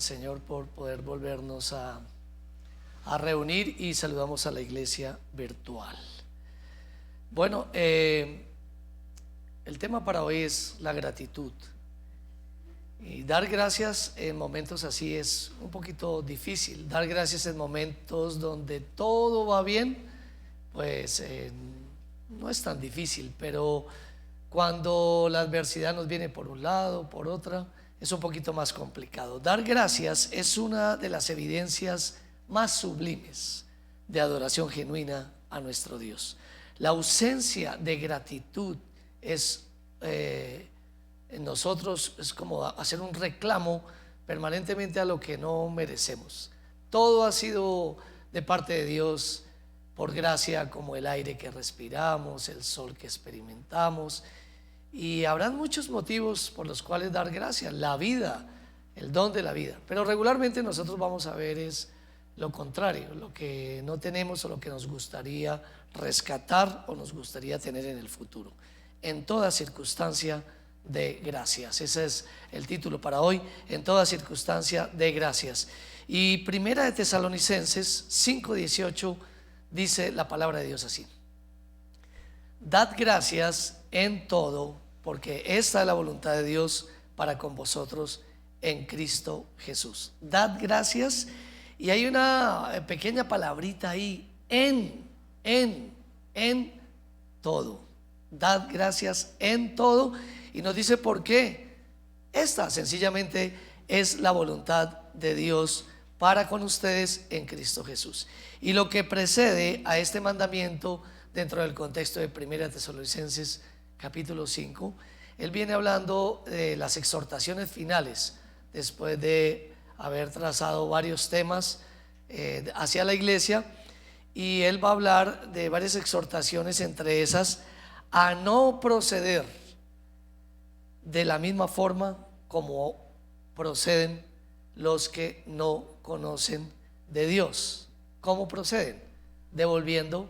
Señor, por poder volvernos a reunir, y saludamos a la iglesia virtual. Bueno, el tema para hoy es la gratitud. Y dar gracias en momentos así es un poquito difícil. Dar gracias en momentos donde todo va bien, pues no es tan difícil, pero cuando la adversidad nos viene por un lado, por otra, es un poquito más complicado. Dar gracias es una de las evidencias más sublimes de adoración genuina a nuestro Dios. La ausencia de gratitud es en nosotros es como hacer un reclamo permanentemente a lo que no merecemos. Todo ha sido de parte de Dios por gracia, como el aire que respiramos, el sol que experimentamos, y habrán muchos motivos por los cuales dar gracias, la vida, el don de la vida, pero regularmente nosotros vamos a ver es lo contrario, lo que no tenemos o lo que nos gustaría rescatar o nos gustaría tener en el futuro. En toda circunstancia de gracias. Ese es el título para hoy, en toda circunstancia de gracias. Y Primera de Tesalonicenses 5:18 dice la palabra de Dios así: dad gracias en todo, porque esta es la voluntad de Dios para con vosotros en Cristo Jesús. Dad gracias, y hay una pequeña palabrita ahí, en todo. Dad gracias en todo, y nos dice por qué. Esta sencillamente es la voluntad de Dios para con ustedes en Cristo Jesús. Y lo que precede a este mandamiento dentro del contexto de Primera Tesalonicenses capítulo 5, él viene hablando de las exhortaciones finales, después de haber trazado varios temas hacia la iglesia, y él va a hablar de varias exhortaciones, entre esas a no proceder de la misma forma como proceden los que no conocen de Dios. ¿Cómo proceden? Devolviendo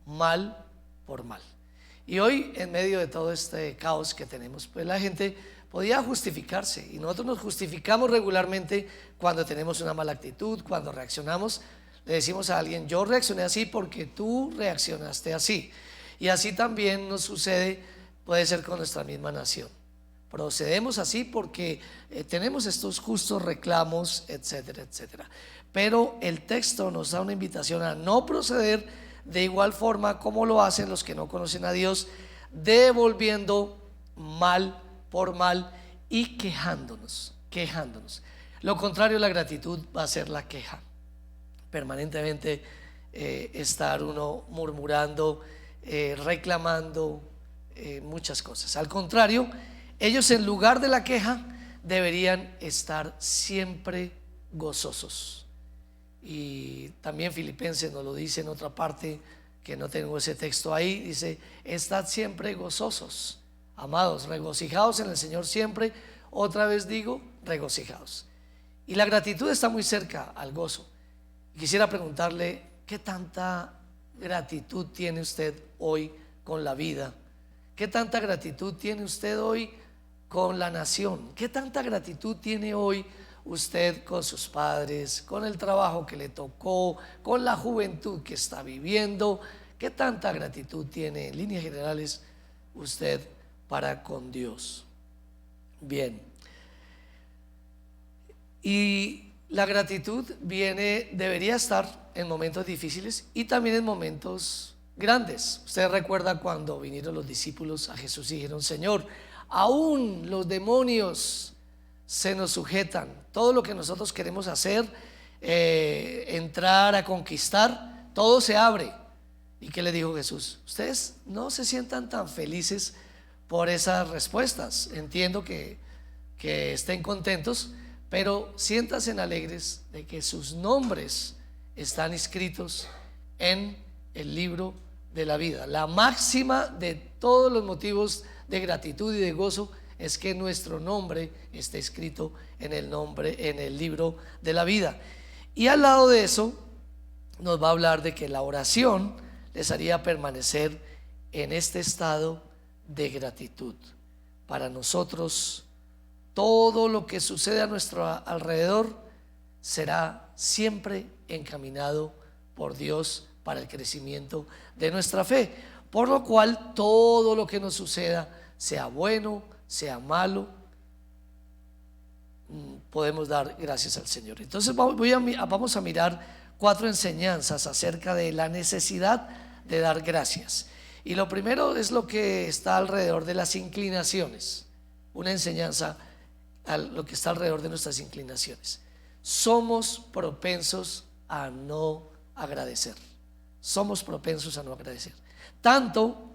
mal por mal. Y hoy, en medio de todo este caos que tenemos, pues la gente podía justificarse, y nosotros nos justificamos regularmente cuando tenemos una mala actitud, cuando reaccionamos. Le decimos a alguien: yo reaccioné así porque tú reaccionaste así. Y así también nos sucede, puede ser con nuestra misma nación. Procedemos así porque tenemos estos justos reclamos, etcétera, etcétera. Pero el texto nos da una invitación a no proceder de igual forma como lo hacen los que no conocen a Dios, devolviendo mal por mal y quejándonos. Lo contrario a la gratitud va a ser la queja. Permanentemente estar uno murmurando, reclamando muchas cosas. Al contrario, ellos, en lugar de la queja, deberían estar siempre gozosos. Y también Filipenses nos lo dice en otra parte, que no tengo ese texto ahí. Dice: estad siempre gozosos, amados, regocijaos en el Señor siempre. Otra vez digo, regocijaos. Y la gratitud está muy cerca al gozo. Quisiera preguntarle: ¿qué tanta gratitud tiene usted hoy con la vida? ¿Qué tanta gratitud tiene usted hoy con la nación? ¿Qué tanta gratitud tiene hoy usted con sus padres, con el trabajo que le tocó, con la juventud que está viviendo? ¿Qué tanta gratitud tiene, en líneas generales, usted para con Dios? Bien. Y la gratitud debería estar en momentos difíciles y también en momentos grandes. Usted recuerda cuando vinieron los discípulos a Jesús y dijeron: Señor, aún los demonios se nos sujetan. Todo lo que nosotros queremos hacer, entrar a conquistar, todo se abre. ¿Y qué le dijo Jesús? Ustedes no se sientan tan felices por esas respuestas. Entiendo que estén contentos, pero siéntanse alegres de que sus nombres están inscritos en el libro de la vida. La máxima de todos los motivos de gratitud y de gozo es que nuestro nombre esté escrito en el libro de la vida. Y al lado de eso nos va a hablar de que la oración les haría permanecer en este estado de gratitud. Para nosotros, todo lo que sucede a nuestro alrededor será siempre encaminado por Dios para el crecimiento de nuestra fe, por lo cual todo lo que nos suceda, sea bueno, sea malo, podemos dar gracias al Señor. Entonces vamos a mirar 4 enseñanzas acerca de la necesidad de dar gracias. Y lo primero es lo que está alrededor de las inclinaciones, una enseñanza a lo que está alrededor de nuestras inclinaciones. Somos propensos a no agradecer. Somos propensos a no agradecer. Tanto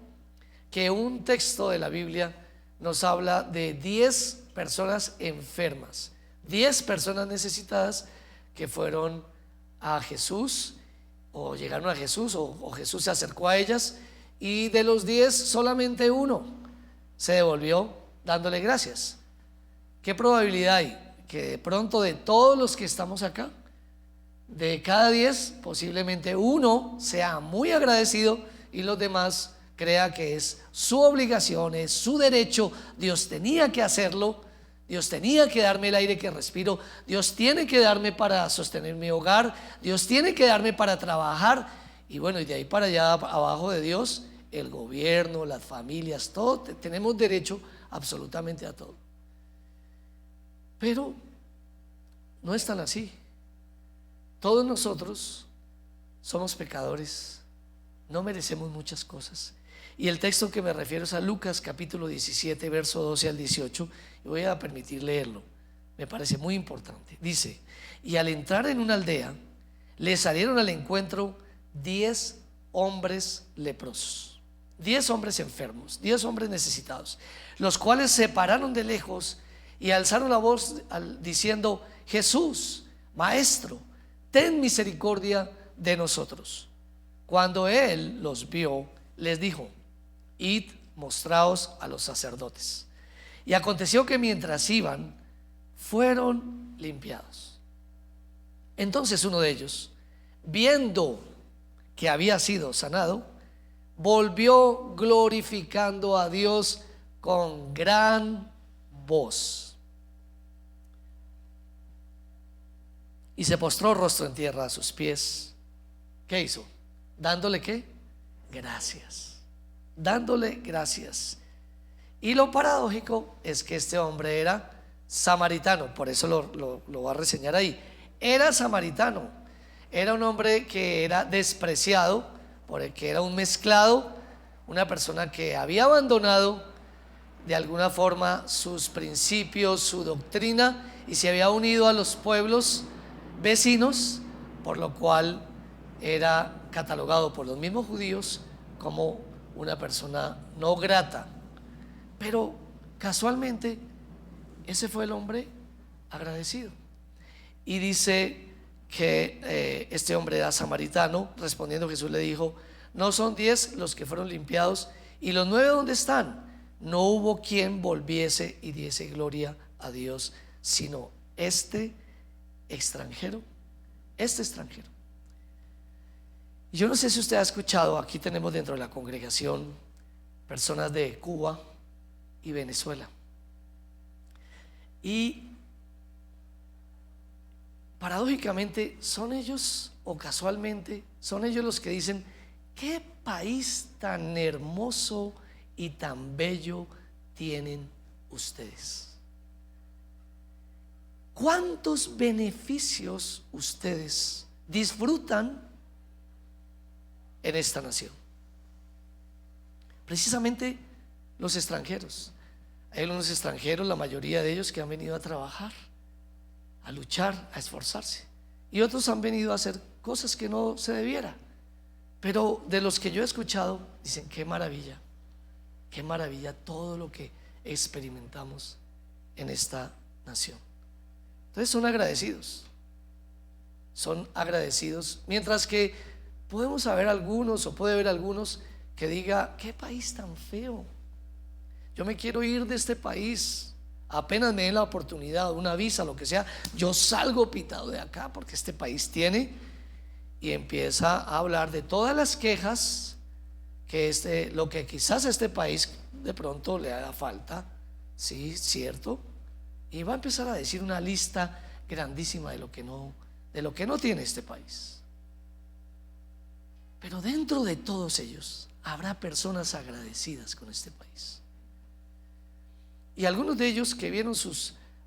que un texto de la Biblia nos habla de 10 personas enfermas, 10 personas necesitadas que fueron a Jesús o llegaron a Jesús o Jesús se acercó a ellas, y de los 10 solamente uno se devolvió dándole gracias. ¿Qué probabilidad hay? Que de pronto de todos los que estamos acá, de cada 10 posiblemente uno sea muy agradecido y los demás crea que es su obligación, es su derecho. Dios tenía que hacerlo, Dios tenía que darme el aire que respiro, Dios tiene que darme para sostener mi hogar, Dios tiene que darme para trabajar. Y bueno, y de ahí para allá abajo de Dios, el gobierno, las familias, todo, tenemos derecho absolutamente a todo. Pero no es tan así. Todos nosotros somos pecadores, no merecemos muchas cosas. Y el texto que me refiero es a Lucas capítulo 17, verso 12 al 18, y voy a permitir leerlo, me parece muy importante. Dice: y al entrar en una aldea, le salieron al encuentro 10 hombres leprosos, 10 hombres enfermos, 10 hombres necesitados, los cuales se pararon de lejos y alzaron la voz diciendo: Jesús, Maestro, ten misericordia de nosotros. Cuando él los vio, les dijo: id, mostraos a los sacerdotes. Y aconteció que mientras iban, fueron limpiados. Entonces uno de ellos, viendo que había sido sanado, volvió glorificando a Dios con gran voz, y se postró rostro en tierra a sus pies. ¿Qué hizo? ¿Dándole qué? Gracias. Dándole gracias. Y lo paradójico es que este hombre era samaritano, por eso lo va a reseñar ahí. Era samaritano, era un hombre que era despreciado, porque era un mezclado, una persona que había abandonado de alguna forma sus principios, su doctrina, y se había unido a los pueblos vecinos, por lo cual era catalogado por los mismos judíos como una persona no grata. Pero casualmente ese fue el hombre agradecido. Y dice que este hombre era samaritano. Respondiendo, Jesús le dijo: ¿no son 10 los que fueron limpiados? ¿Y los 9 dónde están? No hubo quien volviese y diese gloria a Dios, sino este extranjero. Yo no sé si usted ha escuchado, aquí tenemos dentro de la congregación personas de Cuba y Venezuela, y paradójicamente son ellos, o casualmente son ellos los que dicen: qué país tan hermoso y tan bello tienen ustedes. ¿Cuántos beneficios ustedes disfrutan en esta nación? Precisamente los extranjeros. Hay unos extranjeros, la mayoría de ellos, que han venido a trabajar, a luchar, a esforzarse, y otros han venido a hacer cosas que no se debiera. Pero de los que yo he escuchado, dicen: qué maravilla todo lo que experimentamos en esta nación. Entonces son agradecidos, mientras que podemos haber algunos, o puede haber algunos que diga: qué país tan feo, yo me quiero ir de este país, apenas me den la oportunidad, una visa, lo que sea, yo salgo pitado de acá, porque este país tiene. Y empieza a hablar de todas las quejas que lo que quizás a este país de pronto le haga falta, sí, cierto, y va a empezar a decir una lista grandísima de lo que no tiene este país. Pero dentro de todos ellos habrá personas agradecidas con este país. Y algunos de ellos que vieron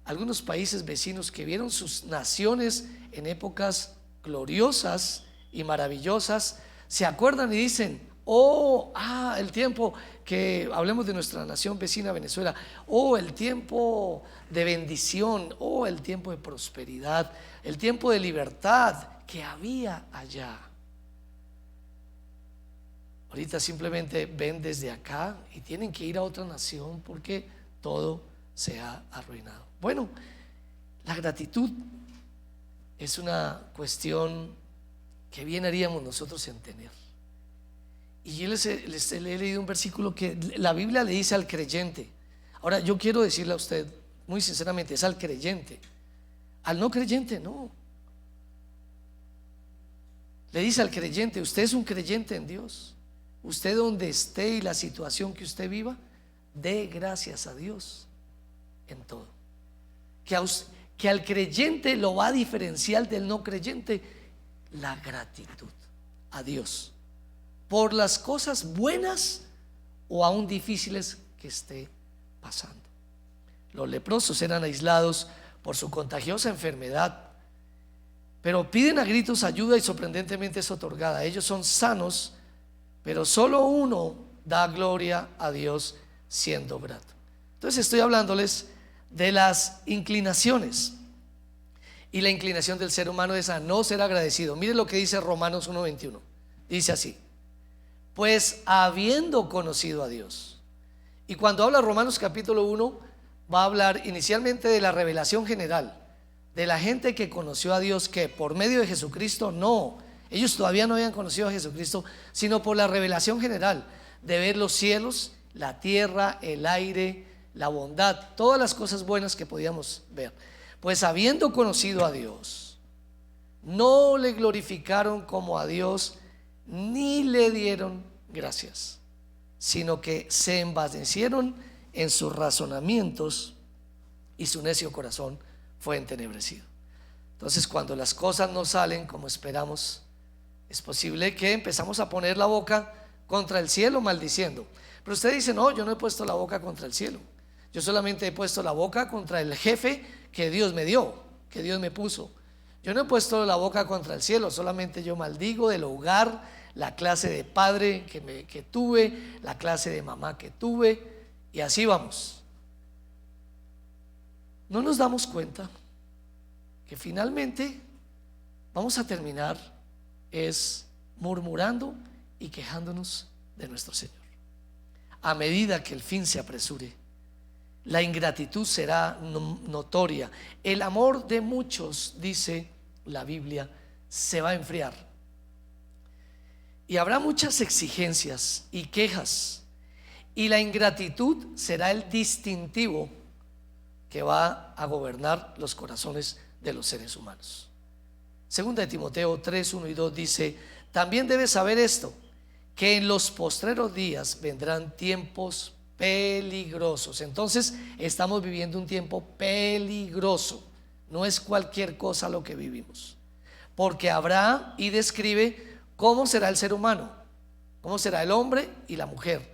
algunos países vecinos que vieron sus naciones en épocas gloriosas y maravillosas, se acuerdan y dicen: el tiempo que hablemos de nuestra nación vecina Venezuela, el tiempo de bendición, el tiempo de prosperidad, el tiempo de libertad que había allá. Ahorita simplemente ven desde acá y tienen que ir a otra nación porque todo se ha arruinado. Bueno, la gratitud es una cuestión que bien haríamos nosotros en tener. Y yo les he leído un versículo que la Biblia le dice al creyente. Ahora yo quiero decirle a usted muy sinceramente, es al creyente. Al no creyente no. Le dice al creyente: usted es un creyente en Dios. Usted donde esté y la situación que usted viva, dé gracias a Dios en todo. Que al creyente lo va a diferenciar del no creyente la gratitud a Dios por las cosas buenas o aún difíciles que esté pasando. Los leprosos eran aislados por su contagiosa enfermedad, pero piden a gritos ayuda y sorprendentemente es otorgada. Ellos son sanos, pero solo uno da gloria a Dios siendo grato. Entonces estoy hablándoles de las inclinaciones, y la inclinación del ser humano es a no ser agradecido. Miren lo que dice Romanos 1:21. Dice así: pues habiendo conocido a Dios. Y cuando habla Romanos capítulo 1, va a hablar inicialmente de la revelación general, de la gente que conoció a Dios, que por medio de Jesucristo no. Ellos todavía no habían conocido a Jesucristo, sino por la revelación general, de ver los cielos, la tierra, el aire, la bondad, todas las cosas buenas que podíamos ver. Pues habiendo conocido a Dios, no le glorificaron como a Dios, ni le dieron gracias, sino que se envanecieron en sus razonamientos y su necio corazón fue entenebrecido. Entonces, cuando las cosas no salen como esperamos, es posible que empezamos a poner la boca contra el cielo maldiciendo. Pero usted dice: no, yo no he puesto la boca contra el cielo, yo solamente he puesto la boca contra el jefe que Dios me dio, que Dios me puso. Yo no he puesto la boca contra el cielo, solamente yo maldigo del hogar, la clase de padre que tuve, la clase de mamá que tuve, y así vamos. No nos damos cuenta que finalmente vamos a terminar es murmurando y quejándonos de nuestro Señor. A medida que el fin se apresure, la ingratitud será notoria. El amor de muchos, dice la Biblia, se va a enfriar. Y habrá muchas exigencias y quejas. Y la ingratitud será el distintivo que va a gobernar los corazones de los seres humanos. Segunda de Timoteo 3, 1 y 2 dice: también debes saber esto, que en los postreros días vendrán tiempos peligrosos. Entonces estamos viviendo un tiempo peligroso. No es cualquier cosa lo que vivimos, porque habrá, y describe cómo será el ser humano, cómo será el hombre y la mujer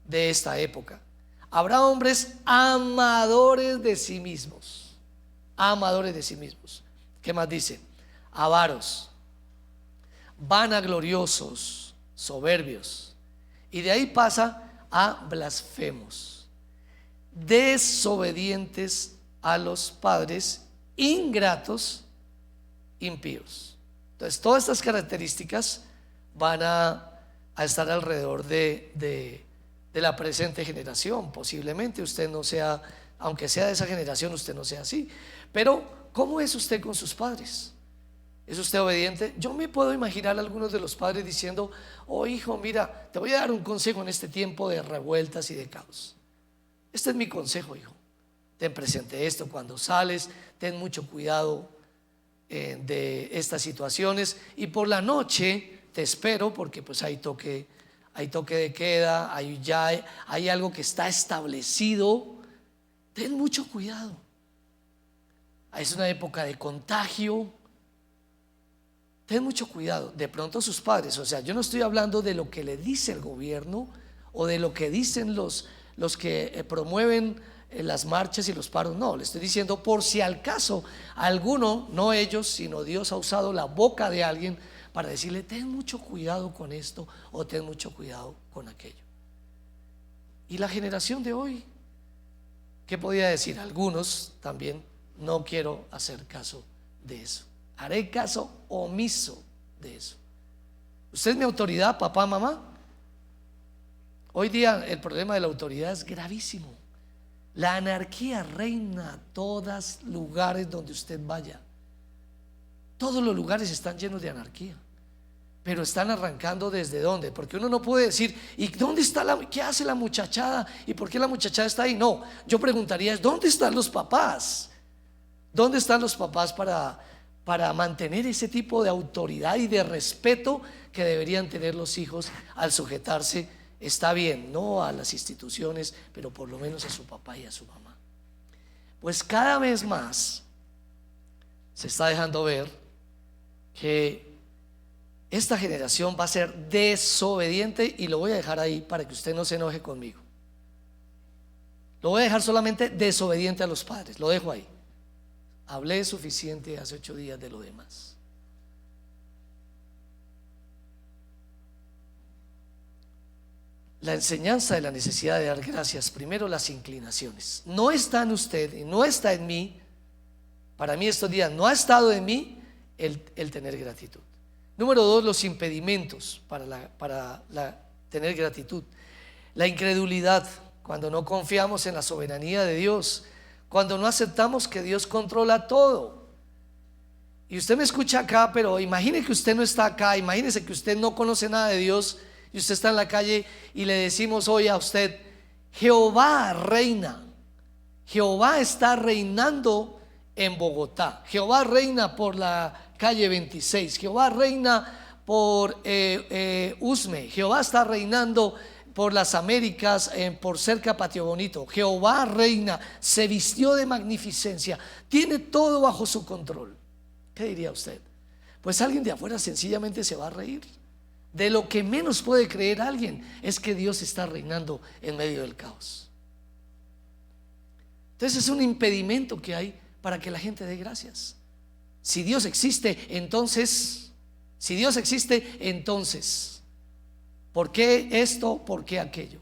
de esta época. Habrá hombres amadores de sí mismos, amadores de sí mismos. ¿Qué más dice? Avaros, vanagloriosos, soberbios. Y de ahí pasa a blasfemos, desobedientes a los padres, ingratos, impíos. Entonces todas estas características van a estar alrededor de la presente generación. Posiblemente usted no sea, aunque sea de esa generación, usted no sea así. Pero ¿cómo es usted con sus padres? ¿Es usted obediente? Yo me puedo imaginar a algunos de los padres diciendo: oh hijo, mira, te voy a dar un consejo en este tiempo de revueltas y de caos. Este es mi consejo, hijo. Ten presente esto cuando sales, ten mucho cuidado de estas situaciones, y por la noche te espero porque pues hay toque de queda, hay algo que está establecido. Ten mucho cuidado. es una época de contagio. Ten mucho cuidado. De pronto sus padres, o sea, yo no estoy hablando de lo que le dice el gobierno o de lo que dicen los que promueven las marchas y los paros. No, le estoy diciendo por si al caso alguno, no ellos, sino Dios ha usado la boca de alguien para decirle: ten mucho cuidado con esto o ten mucho cuidado con aquello. Y la generación de hoy, ¿qué podía decir? Algunos también: no quiero hacer caso de eso, haré caso omiso de eso. ¿Usted es mi autoridad, papá, mamá? Hoy día el problema de la autoridad es gravísimo. La anarquía reina a todos lugares donde usted vaya. Todos los lugares están llenos de anarquía. Pero están arrancando ¿desde dónde? Porque uno no puede decir: ¿y dónde está qué hace la muchachada? ¿Y por qué la muchachada está ahí? No, yo preguntaría: ¿dónde están los papás? ¿Dónde están los papás para mantener ese tipo de autoridad y de respeto que deberían tener los hijos al sujetarse? Está bien, no a las instituciones, pero por lo menos a su papá y a su mamá. Pues cada vez más se está dejando ver que esta generación va a ser desobediente, y lo voy a dejar ahí para que usted no se enoje conmigo. Lo voy a dejar solamente desobediente a los padres, lo dejo ahí. Hablé suficiente hace 8 días de lo demás. La enseñanza de la necesidad de dar gracias. Primero, las inclinaciones. No está en usted y no está en mí. Para mí estos días no ha estado en mí el tener gratitud. Número 2, los impedimentos para tener gratitud. La incredulidad, cuando no confiamos en la soberanía de Dios, cuando no aceptamos que Dios controla todo. Y usted me escucha acá, pero imagine que usted no está acá, imagínese que usted no conoce nada de Dios y usted está en la calle y le decimos hoy a usted: Jehová reina, Jehová está reinando en Bogotá, Jehová reina por la calle 26, Jehová reina por Usme, Jehová está reinando por las Américas, por cerca Patio Bonito. Jehová reina, se vistió de magnificencia, tiene todo bajo su control. ¿Qué diría usted? Pues alguien de afuera sencillamente se va a reír. De lo que menos puede creer alguien es que Dios está reinando en medio del caos. Entonces es un impedimento que hay para que la gente dé gracias. Si Dios existe, entonces, ¿por qué esto? ¿Por qué aquello?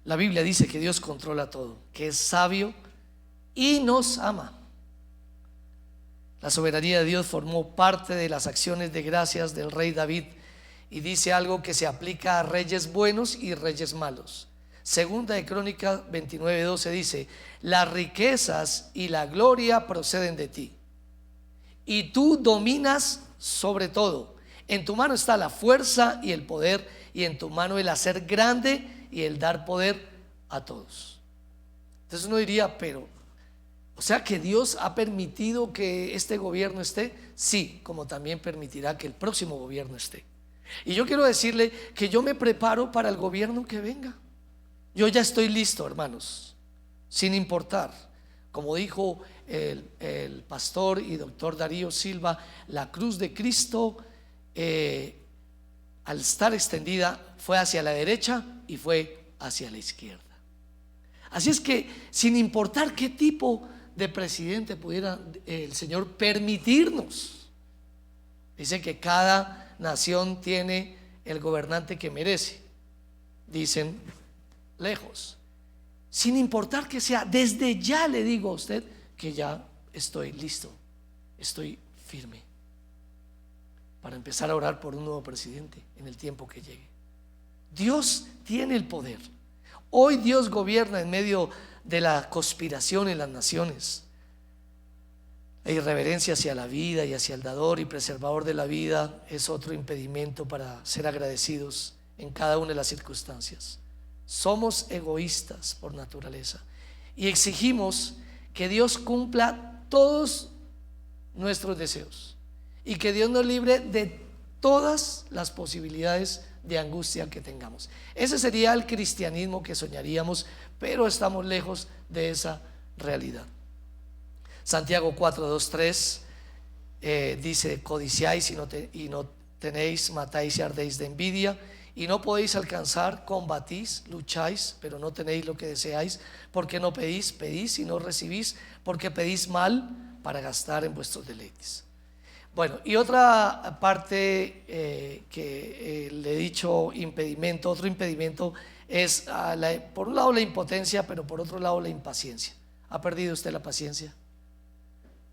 La Biblia dice que Dios controla todo, que es sabio y nos ama. La soberanía de Dios formó parte de las acciones de gracias del rey David, y dice algo que se aplica a reyes buenos y reyes malos. Segunda de Crónicas 29:12 dice: las riquezas y la gloria proceden de ti, y tú dominas sobre todo. En tu mano está la fuerza y el poder, y en tu mano el hacer grande y el dar poder a todos. Entonces uno diría: pero, o sea que Dios ha permitido que este gobierno esté. Sí, como también permitirá que el próximo gobierno esté. Y yo quiero decirle que yo me preparo para el gobierno que venga. Yo ya estoy listo, hermanos, sin importar. Como dijo el pastor y doctor Darío Silva, la cruz de Cristo, al estar extendida, fue hacia la derecha y fue hacia la izquierda. Así es que, sin importar qué tipo de presidente pudiera el Señor permitirnos, dice que cada nación tiene el gobernante que merece, dicen lejos. Sin importar que sea, desde ya le digo a usted que ya estoy listo, estoy firme para empezar a orar por un nuevo presidente en el tiempo que llegue. Dios tiene el poder. Hoy Dios gobierna en medio de la conspiración en las naciones. La irreverencia hacia la vida y hacia el dador y preservador de la vida es otro impedimento para ser agradecidos en cada una de las circunstancias. Somos egoístas por naturaleza y exigimos que Dios cumpla todos nuestros deseos y que Dios nos libre de todas las posibilidades de angustia que tengamos. Ese sería el cristianismo que soñaríamos, pero estamos lejos de esa realidad. Santiago 4, 2, 3 dice: codiciáis y no tenéis, matáis y ardéis de envidia, y no podéis alcanzar, combatís, lucháis, pero no tenéis lo que deseáis, porque no pedís, pedís y no recibís, porque pedís mal para gastar en vuestros deleites. Bueno, y otra parte que le he dicho impedimento, otro impedimento es por un lado la impotencia, pero por otro lado la impaciencia. ¿Ha perdido usted la paciencia?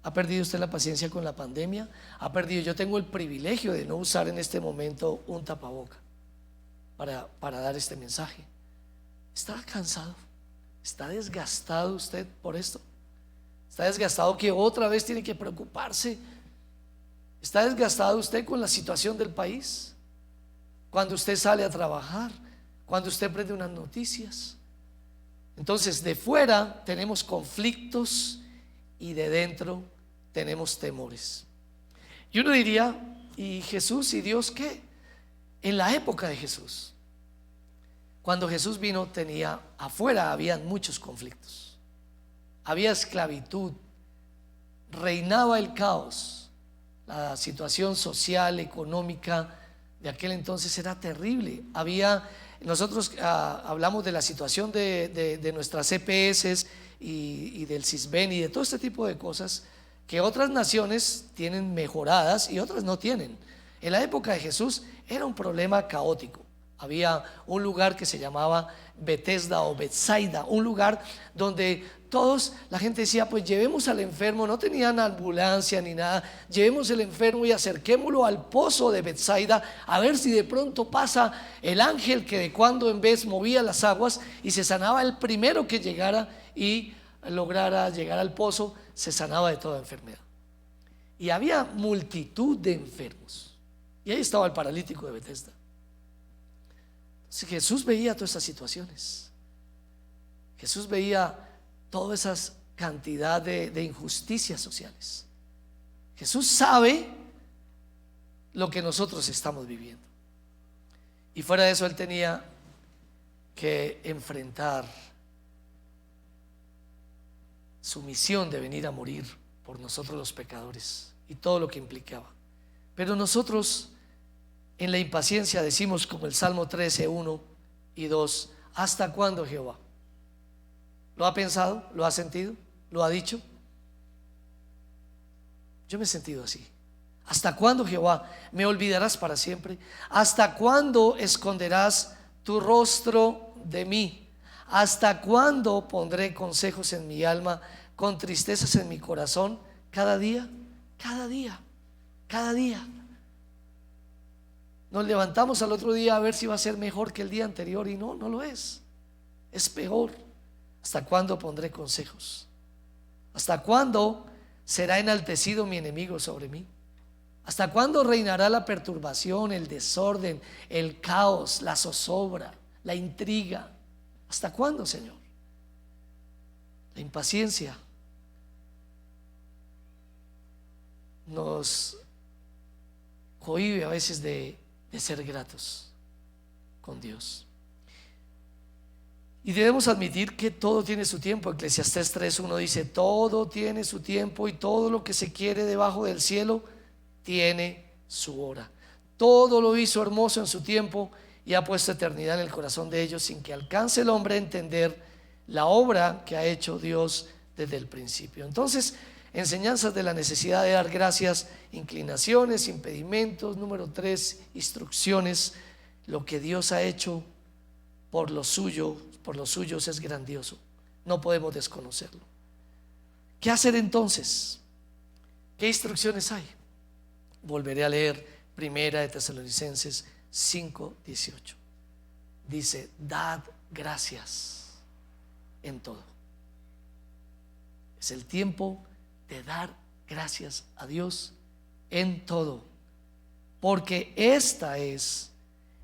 ¿Ha perdido usted la paciencia con la pandemia? ¿Ha perdido? Yo tengo el privilegio de no usar en este momento un tapaboca para dar este mensaje. ¿Está cansado? ¿Está desgastado usted por esto? ¿Está desgastado que otra vez tiene que preocuparse? ¿Está desgastado usted con la situación del país? Cuando usted sale a trabajar, cuando usted prende unas noticias. Entonces, de fuera tenemos conflictos y de dentro tenemos temores. Y uno diría: ¿y Jesús y Dios qué? En la época de Jesús, cuando Jesús vino, afuera habían muchos conflictos, había esclavitud, reinaba el caos. La situación social, económica de aquel entonces era terrible. Nosotros hablamos de la situación de nuestras EPS y del CISBEN y de todo este tipo de cosas que otras naciones tienen mejoradas y otras no tienen. En la época de Jesús era un problema caótico. Había un lugar que se llamaba Betesda o Betsaida, un lugar donde la gente decía: pues llevemos al enfermo, no tenían ambulancia ni nada, llevemos el enfermo y acerquémoslo al pozo de Betsaida, a ver si de pronto pasa el ángel que de cuando en vez movía las aguas y se sanaba el primero que llegara y lograra llegar al pozo, se sanaba de toda enfermedad. Y había multitud de enfermos, y ahí estaba el paralítico de Betesda. Entonces Jesús veía todas esas situaciones, Jesús veía toda esa cantidad de injusticias sociales. Jesús sabe lo que nosotros estamos viviendo, y fuera de eso Él tenía que enfrentar su misión de venir a morir por nosotros los pecadores y todo lo que implicaba. Pero nosotros en la impaciencia decimos, como el Salmo 13, 1 y 2: ¿hasta cuándo, Jehová? ¿Lo ha pensado? ¿Lo ha sentido? ¿Lo ha dicho? Yo me he sentido así. ¿Hasta cuándo, Jehová, me olvidarás para siempre? ¿Hasta cuándo esconderás tu rostro de mí? ¿Hasta cuándo pondré consejos en mi alma, con tristezas en mi corazón? Cada día, cada día, cada día. Nos levantamos al otro día a ver si va a ser mejor que el día anterior, y no lo es. Es peor. ¿Hasta cuándo pondré consejos? ¿Hasta cuándo será enaltecido mi enemigo sobre mí? ¿Hasta cuándo reinará la perturbación, el desorden, el caos, la zozobra, la intriga? ¿Hasta cuándo, Señor? La impaciencia nos cohíbe a veces de ser gratos con Dios. Y debemos admitir que todo tiene su tiempo. Eclesiastés 3:1 dice: todo tiene su tiempo, y todo lo que se quiere debajo del cielo tiene su hora. Todo lo hizo hermoso en su tiempo, y ha puesto eternidad en el corazón de ellos, sin que alcance el hombre a entender la obra que ha hecho Dios desde el principio. Entonces, enseñanzas de la necesidad de dar gracias, inclinaciones, impedimentos. Número 3, instrucciones. Lo que Dios ha hecho por los suyos es grandioso, no podemos desconocerlo. ¿Qué hacer entonces? ¿Qué instrucciones hay? Volveré a leer Primera de Tesalonicenses 5:18. Dice: dad gracias en todo. Es el tiempo de dar gracias a Dios en todo, porque esta es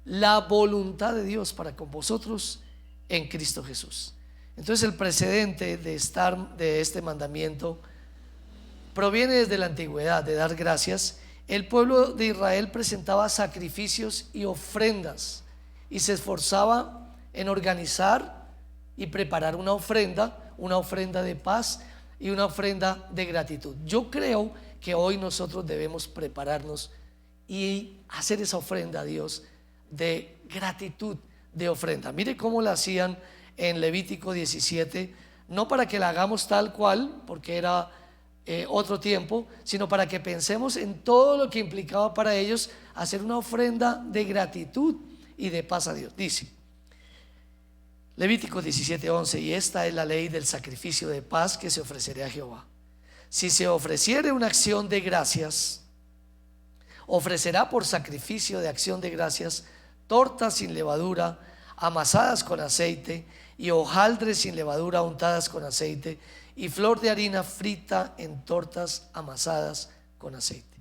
la voluntad de Dios para con vosotros en Cristo Jesús. Entonces, el precedente de este mandamiento proviene desde la antigüedad, de dar gracias. El pueblo de Israel presentaba sacrificios y ofrendas, y se esforzaba en organizar y preparar una ofrenda de paz, y una ofrenda de gratitud. Yo creo que hoy nosotros debemos prepararnos y hacer esa ofrenda a Dios de gratitud, de ofrenda. Mire cómo la hacían en Levítico 17, no para que la hagamos tal cual, porque era otro tiempo, sino para que pensemos en todo lo que implicaba para ellos hacer una ofrenda de gratitud y de paz a Dios. Dice Levítico 17:11: y esta es la ley del sacrificio de paz que se ofrecerá a Jehová. Si se ofreciere una acción de gracias, ofrecerá por sacrificio de acción de gracias tortas sin levadura, amasadas con aceite, y hojaldres sin levadura untadas con aceite, y flor de harina frita en tortas amasadas con aceite.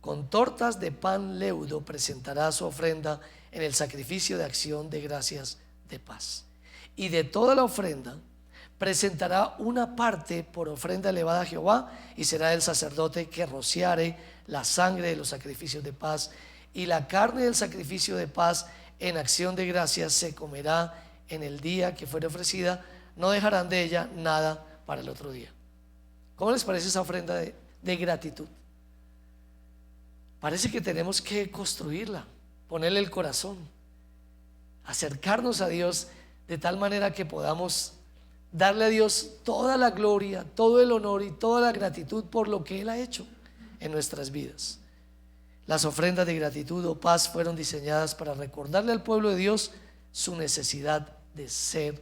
Con tortas de pan leudo presentará su ofrenda en el sacrificio de acción de gracias de paz. Y de toda la ofrenda presentará una parte por ofrenda elevada a Jehová, y será el sacerdote que rociare la sangre de los sacrificios de paz, y la carne del sacrificio de paz en acción de gracias se comerá en el día que fuere ofrecida, no dejarán de ella nada para el otro día. ¿Cómo les parece esa ofrenda de gratitud? Parece que tenemos que construirla, ponerle el corazón, acercarnos a Dios de tal manera que podamos darle a Dios toda la gloria, todo el honor y toda la gratitud por lo que Él ha hecho en nuestras vidas. Las ofrendas de gratitud o paz fueron diseñadas para recordarle al pueblo de Dios su necesidad de ser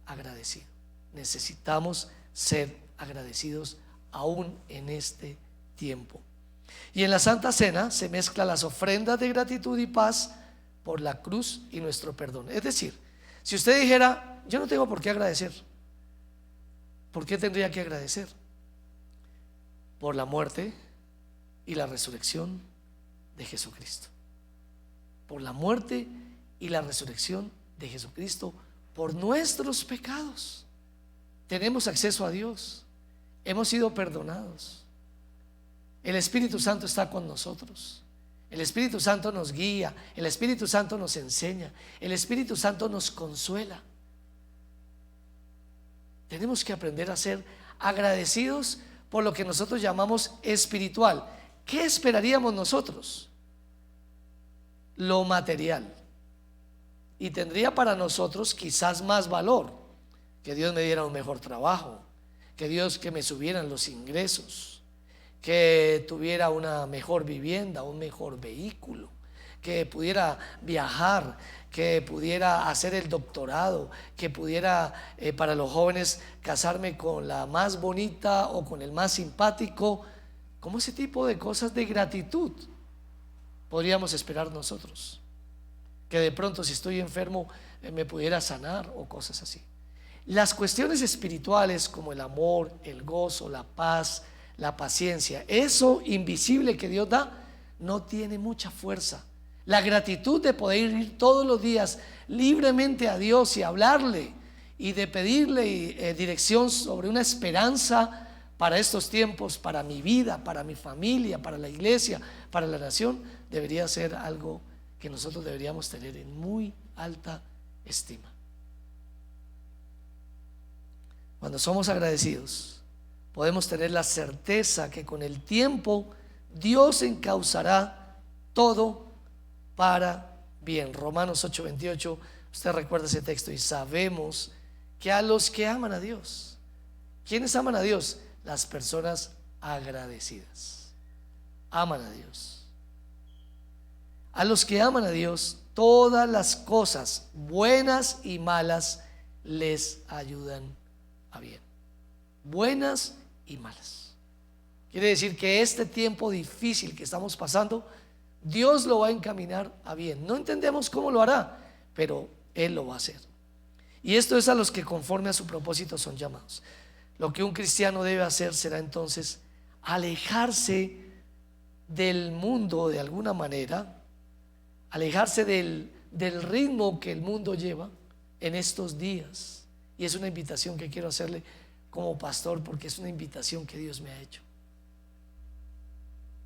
agradecido. Necesitamos ser agradecidos aún en este tiempo. Y en la Santa Cena se mezclan las ofrendas de gratitud y paz por la cruz y nuestro perdón. Es decir, si usted dijera: yo no tengo por qué agradecer, ¿por qué tendría que agradecer? Por la muerte y la resurrección de Jesucristo. Por la muerte y la resurrección de Jesucristo por nuestros pecados. Tenemos acceso a Dios, hemos sido perdonados. El Espíritu Santo está con nosotros. El Espíritu Santo nos guía, el Espíritu Santo nos enseña, el Espíritu Santo nos consuela. Tenemos que aprender a ser agradecidos por lo que nosotros llamamos espiritual. ¿Qué esperaríamos nosotros? Lo material. Y tendría para nosotros quizás más valor: que Dios me diera un mejor trabajo, que me subieran los ingresos, que tuviera una mejor vivienda, un mejor vehículo, que pudiera viajar, que pudiera hacer el doctorado, que pudiera para los jóvenes casarme con la más bonita o con el más simpático. Como ese tipo de cosas de gratitud podríamos esperar nosotros. Que de pronto, si estoy enfermo, me pudiera sanar o cosas así. Las cuestiones espirituales como el amor, el gozo, la paz, la paciencia, eso invisible que Dios da, no tiene mucha fuerza. La gratitud de poder ir todos los días libremente a Dios y hablarle y de pedirle dirección sobre una esperanza para estos tiempos, para mi vida, para mi familia, para la iglesia, para la nación, debería ser algo que nosotros deberíamos tener en muy alta estima. Cuando somos agradecidos, podemos tener la certeza que con el tiempo Dios encauzará todo para bien. Romanos 8:28, usted recuerda ese texto: y sabemos que a los que aman a Dios, ¿quiénes aman a Dios? Las personas agradecidas. Aman a Dios. A los que aman a Dios, todas las cosas buenas y malas les ayudan a bien. Buenas y malas. Quiere decir que este tiempo difícil que estamos pasando, Dios lo va a encaminar a bien. No entendemos cómo lo hará, pero Él lo va a hacer. Y esto es a los que conforme a su propósito son llamados. Lo que un cristiano debe hacer será entonces alejarse del mundo de alguna manera, alejarse del ritmo que el mundo lleva en estos días. Y es una invitación que quiero hacerle como pastor, porque es una invitación que Dios me ha hecho.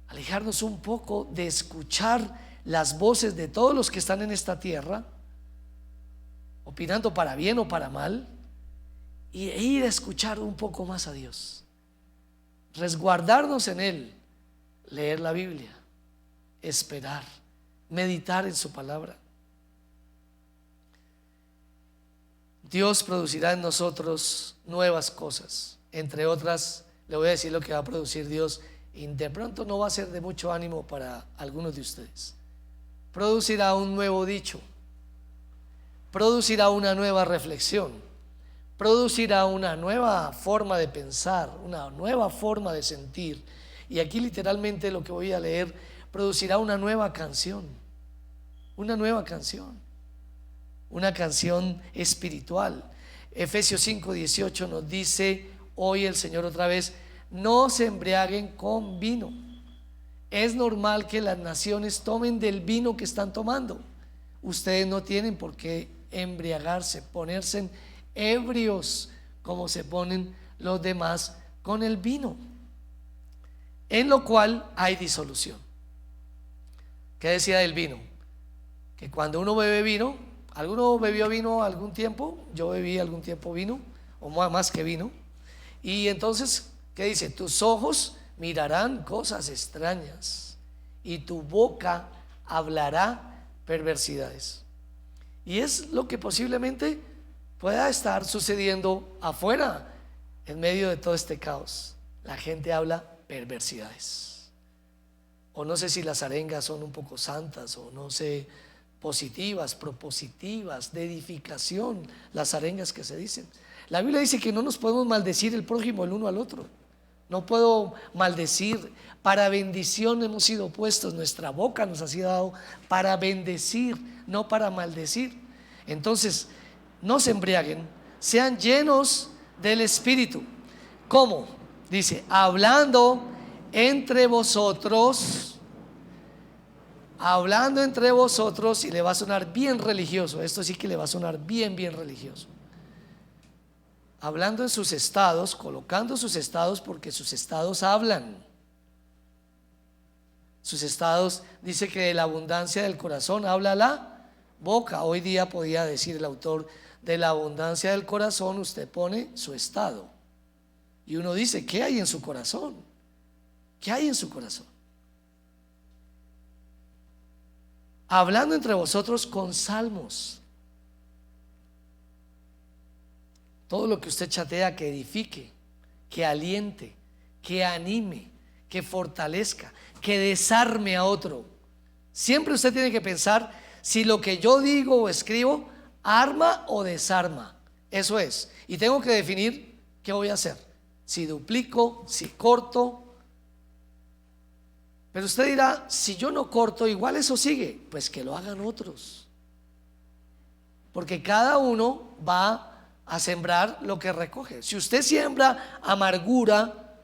Alejarnos un poco de escuchar las voces de todos los que están en esta tierra, opinando para bien o para mal, y ir a escuchar un poco más a Dios. resguardarnos en Él, leer la Biblia, esperar, meditar en su palabra. Dios producirá en nosotros nuevas cosas. Entre otras, le voy a decir lo que va a producir Dios, y de pronto no va a ser de mucho ánimo para algunos de ustedes. Producirá un nuevo dicho, producirá una nueva reflexión, producirá una nueva forma de pensar, una nueva forma de sentir. Y aquí literalmente lo que voy a leer, producirá una nueva canción, una nueva canción, una canción espiritual. Efesios 5:18 nos dice hoy el Señor otra vez: no se embriaguen con vino. Es normal que las naciones tomen del vino que están tomando. Ustedes no tienen por qué embriagarse, ponerse ebrios como se ponen los demás con el vino, en lo cual hay disolución. ¿Qué decía del vino? Que cuando uno bebe vino, ¿alguno bebió vino algún tiempo? Yo bebí algún tiempo vino, o más que vino. Y entonces, ¿qué dice? Tus ojos mirarán cosas extrañas y tu boca hablará perversidades. Y es lo que posiblemente pueda estar sucediendo afuera, en medio de todo este caos. La gente habla perversidades. O no sé si las arengas son un poco santas, o no sé, positivas, propositivas, de edificación, las arengas que se dicen. La Biblia dice que no nos podemos maldecir el prójimo el uno al otro. No puedo maldecir. Para bendición hemos sido puestos, nuestra boca nos ha sido dado para bendecir, no para maldecir. Entonces, no se embriaguen, sean llenos del Espíritu. ¿Cómo? Dice, hablando entre vosotros, y le va a sonar bien religioso. Esto sí que le va a sonar bien religioso. Hablando en sus estados, colocando sus estados, porque sus estados hablan. Sus estados, dice que de la abundancia del corazón habla la boca. Hoy día podía decir el autor, de la abundancia del corazón usted pone su estado. Y uno dice, ¿qué hay en su corazón? ¿Qué hay en su corazón? Hablando entre vosotros con salmos. Todo lo que usted chatea, que edifique, que aliente, que anime, que fortalezca, que desarme a otro. Siempre usted tiene que pensar si lo que yo digo o escribo arma o desarma. Eso es. Y tengo que definir qué voy a hacer. Si duplico, si corto. Pero usted dirá, si yo no corto, igual eso sigue. Pues que lo hagan otros. Porque cada uno va a sembrar lo que recoge. Si usted siembra amargura,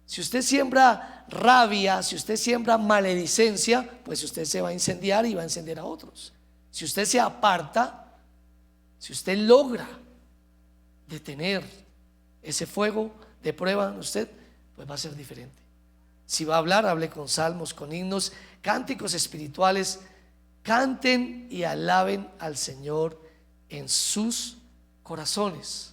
si usted siembra rabia, si usted siembra maledicencia, pues usted se va a incendiar y va a incendiar a otros. Si usted se aparta, si usted logra detener ese fuego de prueba en usted, pues va a ser diferente. Si va a hablar, hable con salmos, con himnos, cánticos espirituales. Canten y alaben al Señor en sus corazones,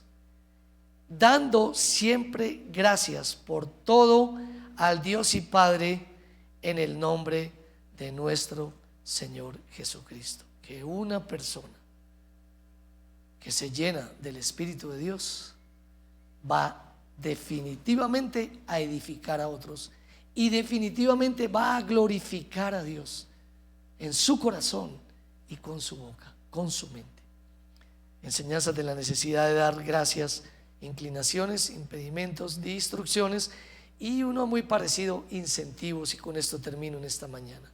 dando siempre gracias por todo al Dios y Padre en el nombre de nuestro Señor Jesucristo. Que una persona que se llena del Espíritu de Dios va definitivamente a edificar a otros y definitivamente va a glorificar a Dios en su corazón y con su boca, con su mente. Enseñanzas de la necesidad de dar gracias, inclinaciones, impedimentos, instrucciones, y uno muy parecido, incentivos. Y con esto termino en esta mañana.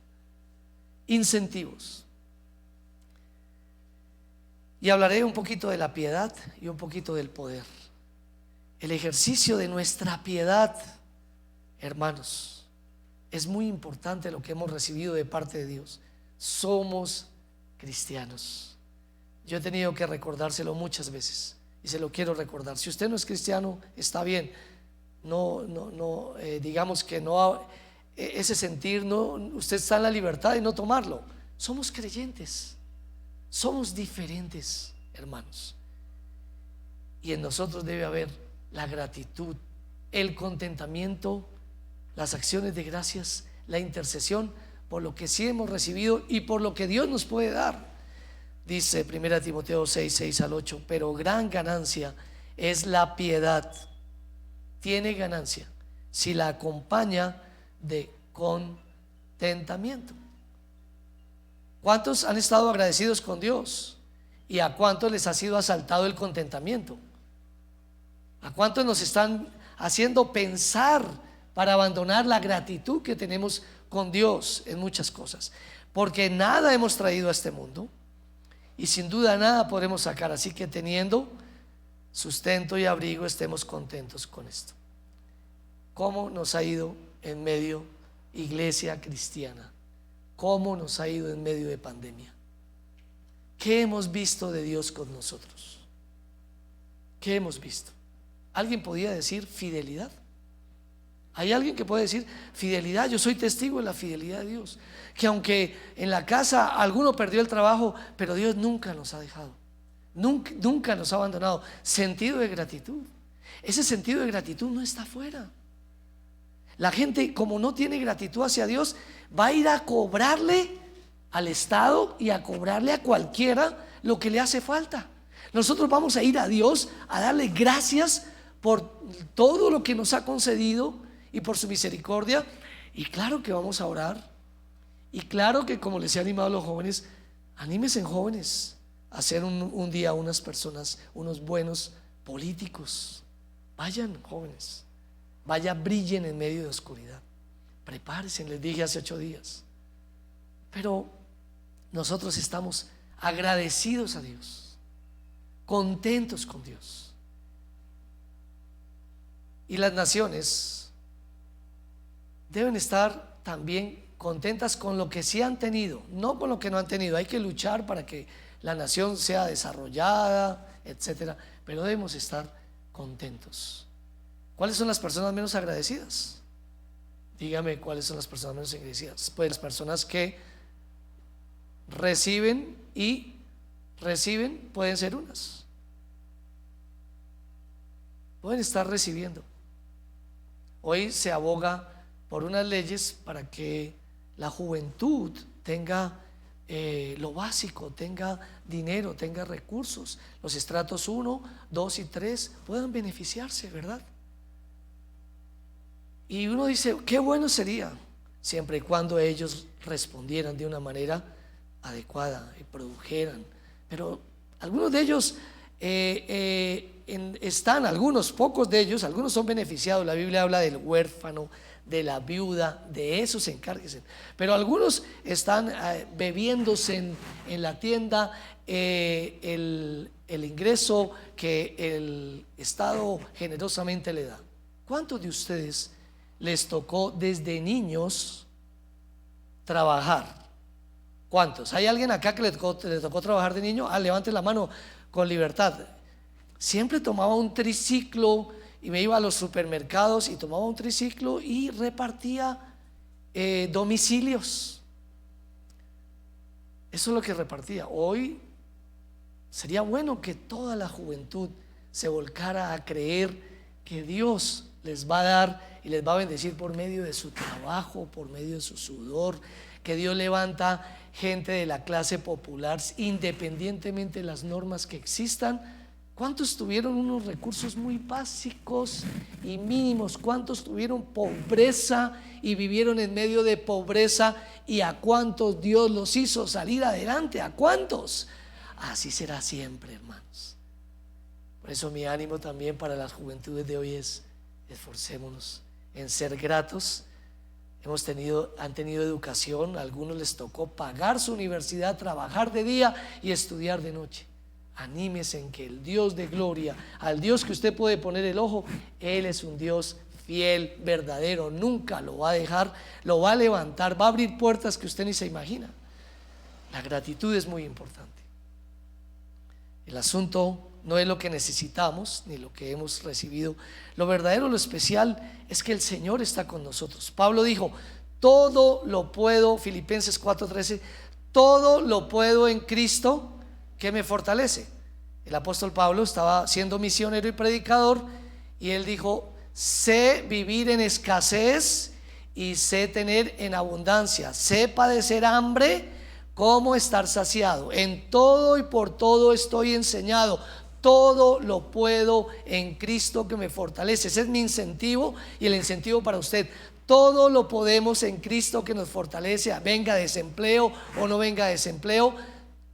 Incentivos. Y hablaré un poquito de la piedad y un poquito del poder. El ejercicio de nuestra piedad, hermanos, es muy importante lo que hemos recibido de parte de Dios. Somos cristianos. Yo he tenido que recordárselo muchas veces y se lo quiero recordar. Si usted no es cristiano, está bien. Digamos que no, ese sentir, no, usted está en la libertad de no tomarlo. Somos creyentes, somos diferentes, hermanos. Y en nosotros debe haber la gratitud el contentamiento, las acciones de gracias, la intercesión por lo que sí hemos recibido y por lo que Dios nos puede dar. Dice 1 Timoteo 6:6-8, pero gran ganancia es la piedad, tiene ganancia si la acompaña de contentamiento. ¿Cuántos han estado agradecidos con Dios? ¿Y a cuántos les ha sido asaltado el contentamiento? ¿A cuántos nos están haciendo pensar para abandonar la gratitud que tenemos con Dios en muchas cosas? Porque nada hemos traído a este mundo y sin duda nada podremos sacar. Así que teniendo sustento y abrigo, estemos contentos con esto. ¿Cómo nos ha ido en medio, iglesia cristiana? ¿Cómo nos ha ido en medio de pandemia? ¿Qué hemos visto de Dios con nosotros? ¿Qué hemos visto? ¿Alguien podía decir fidelidad? ¿Hay alguien que puede decir fidelidad? Yo soy testigo de la fidelidad de Dios, que aunque en la casa alguno perdió el trabajo, pero Dios nunca nos ha dejado, nunca nos ha abandonado. Sentido de gratitud. Ese sentido de gratitud no está afuera. La gente, como no tiene gratitud hacia Dios, va a ir a cobrarle al Estado y a cobrarle a cualquiera lo que le hace falta. Nosotros vamos a ir a Dios a darle gracias por todo lo que nos ha concedido y por su misericordia. Y claro que vamos a orar. Y claro que, como les he animado a los jóvenes, anímense, jóvenes, a ser un día unas personas, unos buenos políticos. Vayan, jóvenes, vayan, brillen en medio de oscuridad. Prepárense, les dije hace 8 días. Pero nosotros estamos agradecidos a Dios, contentos con Dios. Y las naciones deben estar también contentas con lo que sí han tenido, no con lo que no han tenido. Hay que luchar para que la nación sea desarrollada, etcétera, pero debemos estar contentos. ¿Cuáles son las personas menos agradecidas? Dígame cuáles son las personas menos agradecidas. Pues las personas que reciben pueden ser unas. Pueden estar recibiendo. Hoy se aboga por unas leyes para que la juventud tenga lo básico, tenga dinero, tenga recursos. Los estratos 1, 2 y 3 puedan beneficiarse, ¿verdad? Y uno dice, qué bueno sería, siempre y cuando ellos respondieran de una manera adecuada y produjeran. Pero algunos de ellos algunos, pocos de ellos, algunos son beneficiados. La Biblia habla del huérfano, de la viuda, de esos encárguense. Pero algunos están bebiéndose en la tienda el ingreso que el Estado generosamente le da. ¿Cuántos de ustedes les tocó desde niños trabajar? ¿Cuántos? ¿Hay alguien acá que le tocó trabajar de niño? Levante la mano con libertad. Siempre tomaba un triciclo y me iba a los supermercados y tomaba un triciclo y repartía domicilios. Eso es lo que repartía. Hoy sería bueno que toda la juventud se volcara a creer que Dios les va a dar y les va a bendecir por medio de su trabajo, por medio de su sudor, que Dios levanta gente de la clase popular independientemente de las normas que existan. ¿Cuántos tuvieron unos recursos muy básicos y mínimos? ¿Cuántos tuvieron pobreza y vivieron en medio de pobreza? ¿Y a cuántos Dios los hizo salir adelante? ¿A cuántos? Así será siempre, hermanos. Por eso mi ánimo también para las juventudes de hoy es: esforcémonos en ser gratos. Han tenido educación, a algunos les tocó pagar su universidad, trabajar de día y estudiar de noche. Anímese en que el Dios de gloria, al Dios que usted puede poner el ojo, Él es un Dios fiel, verdadero, nunca lo va a dejar, lo va a levantar, va a abrir puertas que usted ni se imagina. La gratitud es muy importante. El asunto no es lo que necesitamos ni lo que hemos recibido. Lo verdadero, lo especial es que el Señor está con nosotros. Pablo dijo: todo lo puedo, Filipenses 4:13, todo lo puedo en Cristo que me fortalece. El apóstol Pablo estaba siendo misionero y predicador y él dijo: sé vivir en escasez y sé tener en abundancia. Sé padecer hambre como estar saciado. En todo y por todo estoy enseñado. Todo lo puedo en Cristo que me fortalece. Ese es mi incentivo y el incentivo para usted. Todo lo podemos en Cristo que nos fortalece. Venga desempleo o no venga desempleo,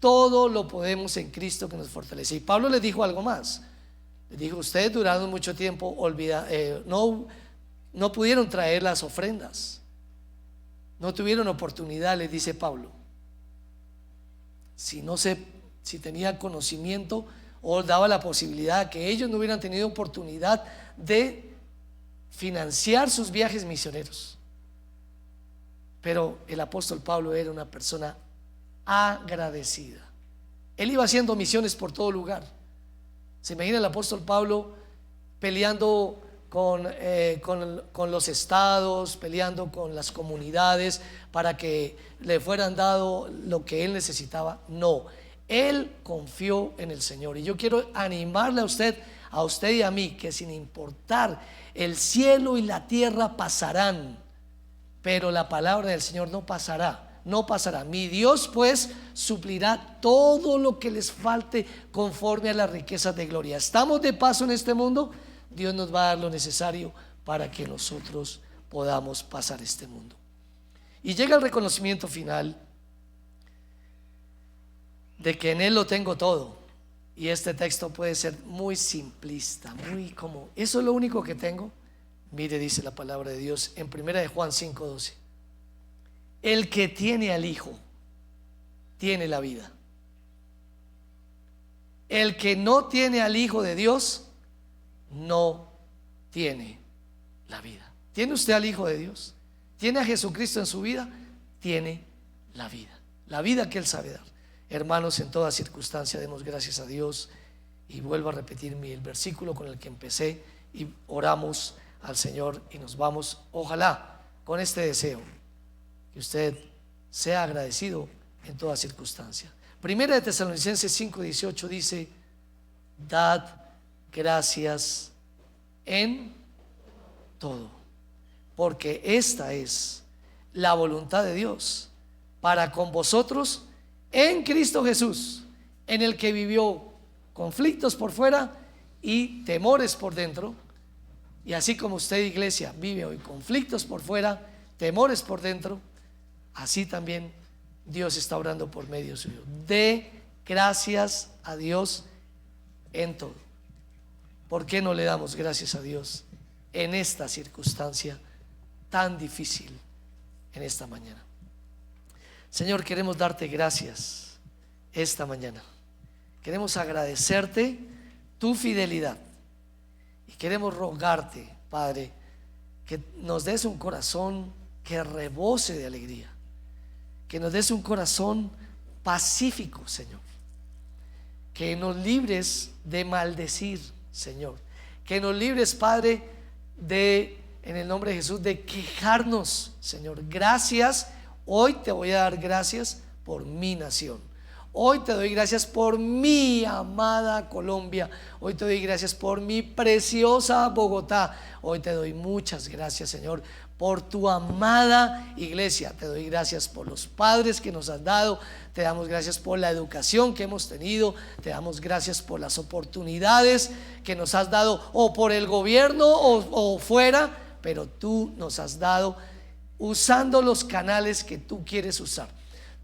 todo lo podemos en Cristo que nos fortalece. Y Pablo les dijo algo más. Les dijo: ustedes duraron mucho tiempo no pudieron traer las ofrendas, no tuvieron oportunidad, les dice Pablo. Si tenía conocimiento o daba la posibilidad que ellos no hubieran tenido oportunidad de financiar sus viajes misioneros. Pero el apóstol Pablo era una persona agradecida. Él iba haciendo misiones por todo lugar. Se imagina el apóstol Pablo peleando con los estados, peleando con las comunidades para que le fueran dado lo que él necesitaba. No, él confió en el Señor. Y yo quiero animarle a usted y a mí, que sin importar, el cielo y la tierra pasarán, pero la palabra del Señor no pasará. No pasará. Mi Dios pues suplirá todo lo que les falte conforme a las riquezas de gloria. Estamos de paso en este mundo, Dios nos va a dar lo necesario para que nosotros podamos pasar este mundo. Y llega el reconocimiento final de que en Él lo tengo todo. Y este texto puede ser muy simplista, muy como, ¿eso es lo único que tengo? Mire, dice la palabra de Dios en 1 de Juan 5:12. El que tiene al Hijo tiene la vida. El que no tiene al Hijo de Dios no tiene la vida. ¿Tiene usted al Hijo de Dios? ¿Tiene a Jesucristo en su vida? Tiene la vida que Él sabe dar. Hermanos, en toda circunstancia demos gracias a Dios. Y vuelvo a repetir el versículo con el que empecé, y oramos al Señor y nos vamos, ojalá, con este deseo, que usted sea agradecido en toda circunstancia. Primera de Tesalonicenses 5:18 dice: dad gracias en todo, porque esta es la voluntad de Dios para con vosotros en Cristo Jesús, en el que vivió conflictos por fuera y temores por dentro. Y así como usted, iglesia, vive hoy conflictos por fuera, temores por dentro, así también Dios está orando por medio suyo. Dé gracias a Dios en todo. ¿Por qué no le damos gracias a Dios en esta circunstancia tan difícil en esta mañana? Señor, queremos darte gracias esta mañana. Queremos agradecerte tu fidelidad y queremos rogarte, Padre, que nos des un corazón que rebose de alegría, que nos des un corazón pacífico, Señor, que nos libres de maldecir, Señor, que nos libres, Padre, en el nombre de Jesús, de quejarnos, Señor. Gracias. Hoy te voy a dar gracias por mi nación. Hoy te doy gracias por mi amada Colombia. Hoy te doy gracias por mi preciosa Bogotá. Hoy te doy muchas gracias, Señor, por tu amada iglesia. Te doy gracias por los padres que nos has dado. Te damos gracias por la educación que hemos tenido. Te damos gracias por las oportunidades que nos has dado, o por el gobierno o fuera, pero tú nos has dado usando los canales que tú quieres usar.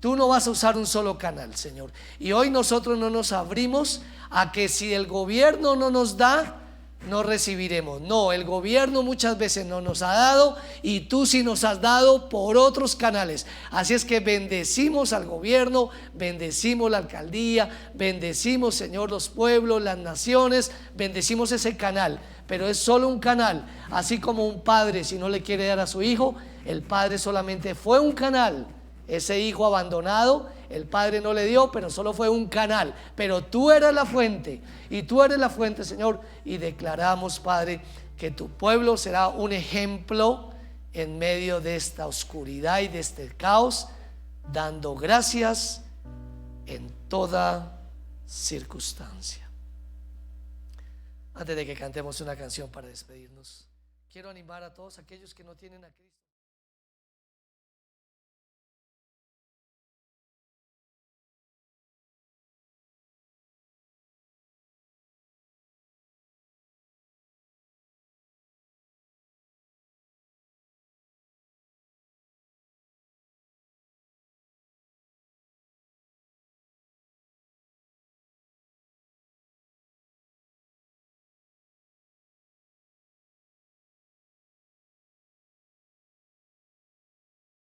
Tú no vas a usar un solo canal, Señor. Y hoy nosotros no nos abrimos a que si el gobierno no nos da, no recibiremos. No, el gobierno muchas veces no nos ha dado, y tú sí nos has dado por otros canales. Así es que bendecimos al gobierno, bendecimos la alcaldía, bendecimos, Señor, los pueblos, las naciones, bendecimos ese canal. Pero es solo un canal. Así como un padre, si no le quiere dar a su hijo, el padre solamente fue un canal. Ese hijo abandonado, el padre no le dio, pero solo fue un canal. Pero tú eres la fuente, y tú eres la fuente, Señor. Y declaramos, Padre, que tu pueblo será un ejemplo en medio de esta oscuridad y de este caos, dando gracias en toda circunstancia. Antes de que cantemos una canción para despedirnos, quiero animar a todos aquellos que no tienen a Cristo.